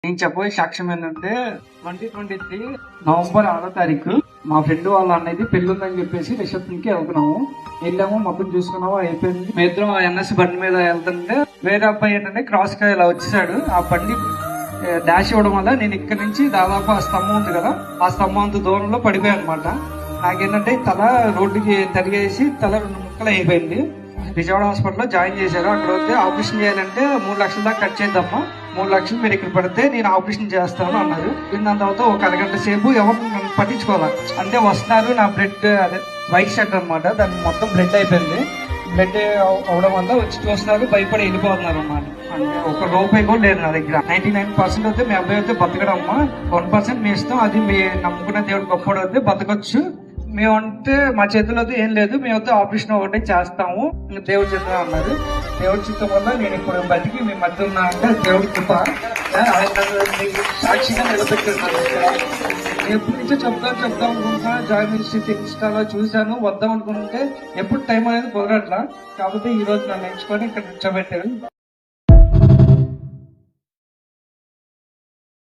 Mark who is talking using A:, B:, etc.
A: నేను చెప్పబోయే సాక్ష్యం ఏంటంటే 2023 నవంబర్ 6వ తారీఖు మా ఫ్రెండ్ వాళ్ళ అన్నది పెళ్లి ఉందని చెప్పేసి రిసెప్షన్ కి వెళ్తున్నాము. వెళ్ళాము, మొత్తం చూసుకున్నాము, అయిపోయింది. మీ ఇద్దరం ఎన్ఎస్ బండి మీద వెళ్తుంటే వేరే అబ్బాయి ఏంటంటే క్రాస్ గా ఇలా వచ్చేసాడు. ఆ బండి డాష్ ఇవ్వడం వల్ల నేను ఇక్కడ నుంచి దాదాపు ఆ స్తంభం ఉంది కదా, ఆ స్తంభం అంత దూరంలో పడిపోయాను అనమాట. నాకేంటంటే తల రోడ్డుకి తరిగేసి తల 2 ముక్కలు అయిపోయింది. విజయవాడ హాస్పిటల్లో జాయిన్ చేశారు. అక్కడ వస్తే ఆపరేషన్ చేయాలంటే 3 లక్షల దాకా ఖర్చు చేద్దామా, 3 లక్షలు మీరు ఇక్కడ పడితే నేను ఆపరేషన్ చేస్తాను అన్నారు. దాని తర్వాత ఒక అరగంట సేపు ఎవరు నన్ను పట్టించుకోవాలి. అంటే వస్తున్నారు, నా బ్లడ్ అదే వైట్ షర్ట్ అనమాట, దానికి మొత్తం బ్లడ్ అయిపోయింది. బ్లడ్ అవడం వల్ల వచ్చి చూస్తున్నారు, భయపడి వెళ్ళిపోతున్నారు అన్నమాట. అంటే ఒక రూపాయి కూడా లేదు నా దగ్గర. 99% అయితే మీ అబ్బాయి అయితే బతకడమ్మా, 1% మీ ఇష్టం, అది మీ నమ్ముకున్న దేవుడు గొప్పడు అయితే బతకొచ్చు. మేమంటే మా చేతిలో అయితే ఏం లేదు, మేమైతే ఆపరేషన్ ఒకటి చేస్తాము, దేవుడి చిత్తం అన్నారు. దేవుడి చిత్తం వల్ల నేను ఇప్పుడు బతికి మీ మధ్య ఉన్నా అంటే దేవుడి కృప. సాక్షిగా నిలబెట్టున్నాను. ఎప్పటి నుంచో చెప్దాం అనుకుంటున్నా, జాయిన్ ఇన్స్టాలో చూశాను, వద్దాం అనుకుంటే ఎప్పుడు టైం అనేది కుదరట్లా. కాకపోతే ఈ రోజు నన్ను ఎంచుకొని ఇక్కడ కూర్చోబెట్టారు.